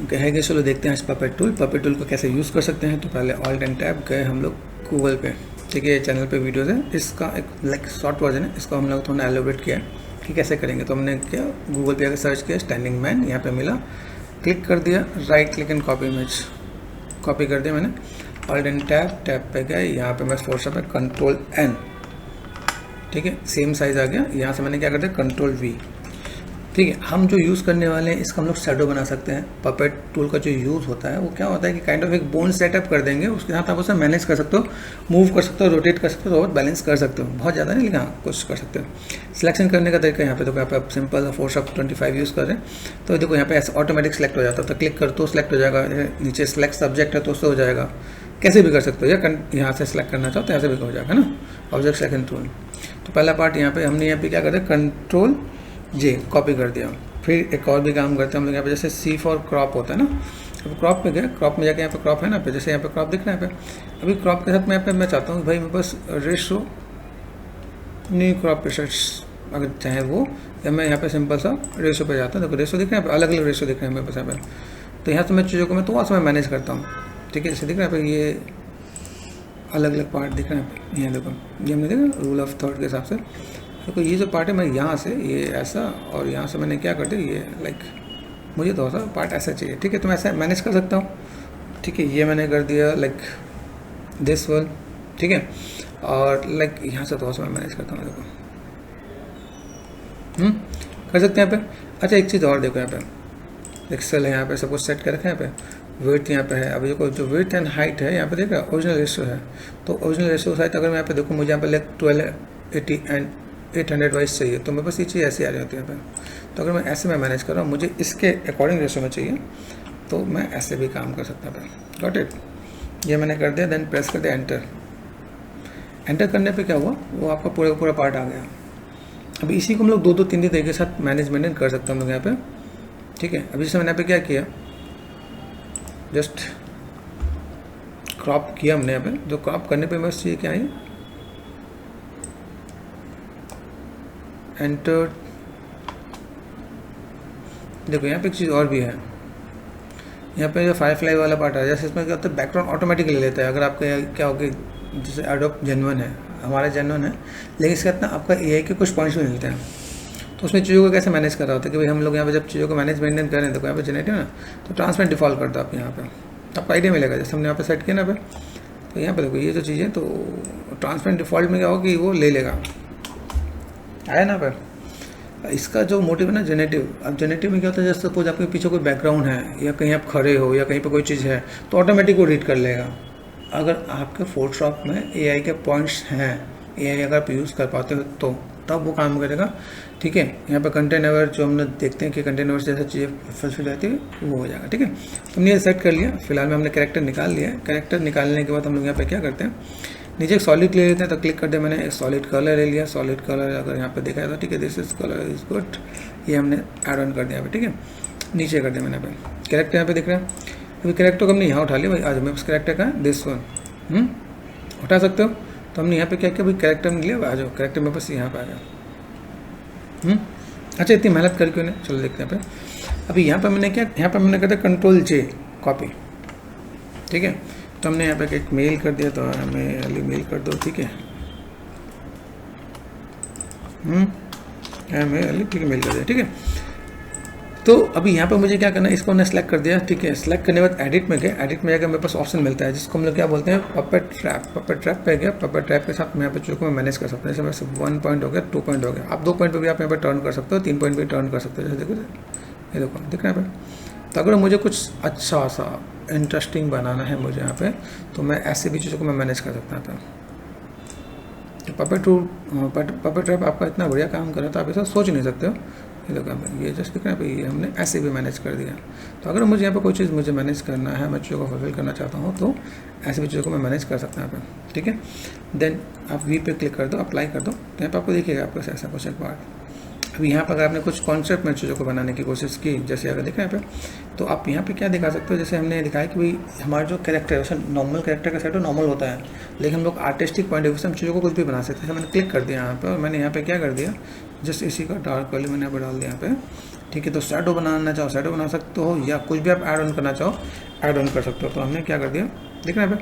कहेंगे चलो देखते हैं इस पपेट टूल को कैसे यूज़ कर सकते हैं। तो पहले ऑल्ट एंड टैब गए हम लोग गूगल पे, ठीक है, चैनल पे वीडियोज़ है, इसका एक लाइक शॉर्ट वर्जन है, इसको हम लोग थोड़ा एलोबरेट किया है कि कैसे करेंगे। तो हमने क्या गूगल पे आकर सर्च किया स्टैंडिंग मैन, यहाँ पे मिला, क्लिक कर दिया, right click and copy image, copy कर दिया मैंने, ऑल्ट एंड टैब पे गए, यहाँ पे मैं फोर्स पे Ctrl+N, ठीक है, सेम साइज़ आ गया। यहाँ से मैंने क्या कर दिया Ctrl+V, ठीक है। हम जो यूज़ करने वाले हैं इसका हम लोग शैडो बना सकते हैं। पपेट टूल का जो यूज़ होता है वो क्या होता है कि काइंड ऑफ एक बोन सेटअप कर देंगे, उसके साथ आप उसे मैनेज कर सकते हो, मूव कर सकते हो, रोटेट कर सकते हो, और बैलेंस कर सकते हो, बहुत ज़्यादा नहीं लेकिन हाँ कुछ कर सकते हो। सिलेक्शन करने का तरीका यहाँ पे, तो यहाँ पे आप सिंपल फोर्स 25 यूज़ कर रहे हैं, तो देखो यहाँ पे ऐसे ऑटोमेटिक सेलेक्ट हो जाता है, तो क्लिक कर तो सेलेक्ट हो जाएगा, नीचे सेलेक्ट सब्जेक्ट है तो उससे हो जाएगा, कैसे भी कर सकते हो, या यहाँ से सेलेक्ट करना चाहो तो ऐसे भी हो जाएगा ना, ऑब्जेक्ट सेलेक्शन टूल। तो पहला पार्ट यहाँ पे हमने यहाँ पे क्या करते हैं Ctrl+J कॉपी कर दिया। फिर एक और भी काम करते हैं हम लोग यहाँ पे, जैसे C फॉर क्रॉप होता है ना, अब क्रॉप पे गए, क्रॉप में जाके यहाँ पे क्रॉप है ना पे, जैसे यहाँ पे क्रॉप दिख रहा है यहाँ पे, अभी क्रॉप के साथ में यहाँ पे मैं चाहता हूँ भाई मेरे पास रेशो न्यू क्रॉप प्रेशर्स अगर चाहे वो, या मैं यहाँ पे सिंपल सा रेशो पे जाता हूँ, देखो रेशो दिख रहा है यहाँ पे, अलग अलग रेशो दिख रहे हैं मेरे पास यहाँ पे। तो यहाँ से मैं चीज़ों को मैं थोड़ा सा मैं मैनेज करता हूँ, ठीक है, जैसे दिख रहा है पे ये अलग अलग पार्ट दिख रहे हैं यहाँ देखो, ये हमने देखा रूल ऑफ थर्ड के हिसाब से। देखो ये जो पार्ट है मैं यहाँ से ये ऐसा, और यहाँ से मैंने क्या कर दिया ये लाइक मुझे थोड़ा सा पार्ट ऐसा चाहिए, ठीक है, तो मैं ऐसा मैनेज कर सकता हूँ, ठीक है, ये मैंने कर दिया लाइक दिस वन, ठीक है, और लाइक यहाँ से थोड़ा सा मैं मैनेज करता हूँ, देखो कर सकते हैं यहाँ पे। अच्छा एक चीज़ और देखो, यहाँ पे एक्सेल है, यहाँ पे सब कुछ सेट कर रखा है, यहाँ पे वेट यहाँ पे है। अभी देखो जो वेट एंड हाइट है यहाँ पे देख रहा है ओरिजिनल रेशो है, तो ओरिजिनल रेशो साइट अगर मैं यहाँ पे देखूँ, मुझे यहाँ पे लाइक 1280 एंड 800 वाइज चाहिए, तो मेरे पास ये चीज़ ऐसी आ रही होती है यहाँ पे। तो अगर मैं ऐसे में मैनेज कर रहा हूँ, मुझे इसके अकॉर्डिंग रेशो में चाहिए, तो मैं ऐसे भी काम कर सकता था। गॉट इट, ये मैंने कर दिया, देन प्रेस कर दिया एंटर। एंटर करने पे क्या हुआ, वो आपका पूरा पूरा पार्ट आ गया। अभी इसी को हम लोग 2-3 तरीके के साथ मैनेजमेंट कर सकते हैं हम लोग यहाँ पे, ठीक है। अभी जैसे मैंने यहाँ पे क्या किया, जस्ट क्रॉप किया हमने यहाँ पे, जो क्रॉप करने पे बस चाहिए क्या है एंटर। देखो यहाँ पे एक चीज़ और भी है, यहाँ पे जो फायरफ्लाई वाला पार्ट है, जैसे इसमें क्या होता है बैकग्राउंड ऑटोमेटिकली ले लेता है। अगर आपका क्या होगा, जैसे एडोब जेन्युइन है, हमारा जेन्युइन है, लेकिन इसके अंदर आपका AI के कुछ पॉइंट्स भी मिलते हैं, तो उसमें चीज़ों को कैसे मैनेज कर रहा होता है कि भाई हम लोग यहाँ पे जब चीज़ों को मैनेज मेंटेन करें, तो यहाँ पे जनरेटिव ना, तो ट्रांसपेरेंट डिफॉल्ट करता है आप यहाँ पे, आपको आइडिया मिलेगा। जैसे हमने यहाँ पे सेट किया ना पे, तो यहाँ पे देखो ये जो चीज़ें, तो ट्रांसपेरेंट डिफॉल्ट में क्या होगा कि वो ले लेगा, आया ना पे। इसका जो मोटिव है ना जेनेटिव, अब जेनेटिव में क्या होता है, जैसे सपोज आपके पीछे कोई बैकग्राउंड है, या कहीं आप खड़े हो, या कहीं पे कोई चीज़ है, तो ऑटोमेटिक वो रीड कर लेगा। अगर आपके फोटोशॉप में AI के पॉइंट्स हैं, AI अगर आप यूज़ कर पाते हो तो तब वो काम करेगा, ठीक है। यहाँ पे कंटेंट अवर जो हमने देखते हैं कि कंटेंट अवर जैसे चीज़ें फुलफिल रहती है वो हो जाएगा, ठीक है। तो हमने ये सेट कर लिया, फिलहाल में हमने कैरेक्टर निकाल लिया। कैरेक्टर निकालने के बाद हम लोग यहाँ पे क्या करते हैं, नीचे एक सॉलिड ले लेते हैं, तो क्लिक कर दिया मैंने, एक सॉलिड कलर ले लिया। सॉलिड कलर अगर यहाँ पे देखा जाए, ठीक है, this is colour is good, ये हमने ऐड ऑन कर दिया यहाँ पे, ठीक है, नीचे कर दिया मैंने यहाँ पे। कैरेक्टर यहाँ पे दिख रहा है, अभी कैरेक्टर को हमने यहाँ उठा लिया, भाई आज मेरे पास कैरेक्टर का दिस वन उठा सकते हो। तो हमने यहाँ पे क्या किया, भाई कैरेक्टर में लिया, आ जाओ कैरेक्टर मेरे पास यहाँ पे आ गया। अच्छा इतनी मेहनत करके उन्हें, चलो देखते हैं यहाँ पे। अभी यहाँ पे मैंने क्या, यहाँ पे मैंने कहता Ctrl+J कॉपी, ठीक है। तो हमने यहाँ पे एक मेल कर दिया, तो हमें अली मेल कर दो, ठीक है, हमें अली ठीक है मेल कर दिया, ठीक है। तो अभी यहाँ पे मुझे क्या करना है, इसको हमने सेलेक्ट कर दिया, ठीक है। सेलेक्ट करने के बाद एडिट में गए, एडिट में जाकर मेरे पास ऑप्शन मिलता है जिसको हम लोग क्या बोलते हैं पपेट ट्रैप। पपेट ट्रैप पे गया, पपेट ट्रैप के साथ मैं यहाँ पे चीज़ों को मैं मैनेज कर सकता हूँ। जैसे मेरे 1 पॉइंट हो गया, 2 पॉइंट हो गया, आप 2 पॉइंट पे भी आप यहाँ पे टर्न कर सकते हो, 3 पॉइंट पे टर्न कर सकते हो। जैसे देखो ये देखो दिख रहा है यहाँ पे। तो अगर मुझे कुछ अच्छा सा इंटरेस्टिंग बनाना है मुझे यहाँ पे, तो मैं ऐसे भी चीज़ों को मैं मैनेज कर सकता था। तो पपेट ट्रैप आपका इतना बढ़िया काम कर रहा था, आप ऐसा सोच नहीं सकते हो। ये देखो ये जस्ट दिख रहा है, ये हमने ऐसे भी मैनेज कर दिया। तो अगर मुझे यहाँ पे कोई चीज़ मुझे मैनेज करना है, मैं चीज़ों को फुलफिल करना चाहता हूँ, तो ऐसे भी चीज़ों को मैं मैनेज कर सकता हूँ यहाँ पे, ठीक है। देन आप वी पे क्लिक कर दो, अप्लाई कर दो, तो यहाँ पे आपको देखिएगा आपको ऐसा कुछ एक बार। अभी यहाँ पर अगर आपने कुछ कॉन्सेप्ट में चीज़ों को बनाने की कोशिश की, जैसे अगर देखें यहाँ पे, तो आप यहाँ पे क्या दिखा सकते हो, जैसे हमने दिखाया कि भाई हमारा जो कैरेक्टर है, वैसे नॉर्मल कैरेक्टर का सेट तो नॉर्मल होता है, लेकिन हम लोग आर्टिस्टिक पॉइंट ऑफ व्यू से हम चीज़ों को कुछ भी बना सकते हैं। मैंने क्लिक कर दिया यहाँ पे, और मैंने यहाँ पे क्या कर दिया, जस्ट इसी का डार्क वाली मैंने यहाँ पर डाल दिया यहाँ पे, ठीक है। तो शैडो बनाना चाहो शैडो बना सकते हो, या कुछ भी आप ऐड ऑन करना चाहो ऐड ऑन कर सकते हो। तो हमने क्या कर दिया, देख रहे हैं आप,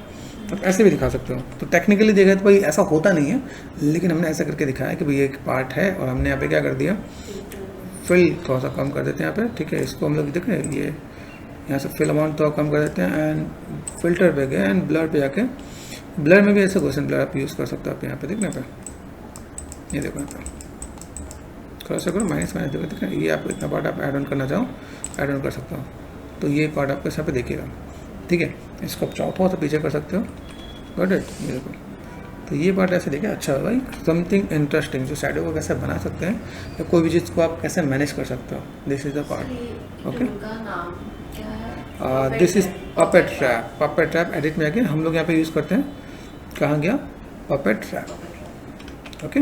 तो ऐसे भी दिखा सकते हो। तो टेक्निकली देखा तो भाई ऐसा होता नहीं है, लेकिन हमने ऐसा करके दिखाया कि भाई एक पार्ट है, और हमने यहाँ पे क्या कर दिया, फिल थोड़ा सा कम कर देते हैं यहाँ पे, ठीक है। इसको हम लोग देख रहे हैं, ये यहाँ से फिल अमाउंट थोड़ा कम कर देते हैं, एंड फिल्टर पे गए एंड ब्लर पे जाके, ब्लर में भी ऐसे क्वेश्चन ब्लर आप यूज़ कर सकते हो। आप यहाँ पे देखने पे, ये देखो यहाँ पे थोड़ा सा करो माइनस माइनस देखो, ठीक है। ये आप इतना पार्ट आप ऐड ऑन करना चाहो ऐड ऑन कर सकते हो। तो ये पार्ट आपको यहाँ पे देखिएगा, ठीक है। इसको आप चाहो थोड़ा सा पीछे कर सकते हो, गॉट इट। ये देखो, तो ये पार्ट ऐसे देखिए, अच्छा भाई समथिंग इंटरेस्टिंग, जो शैडो को कैसे बना सकते हैं या कोई भी चीज़ को आप कैसे मैनेज कर सकते हो, this is the part, okay. This is puppet trap. Puppet trap edit में आके हम लोग यहाँ पे यूज़ करते हैं, कहाँ गया, पपेट ट्रैप, ओके।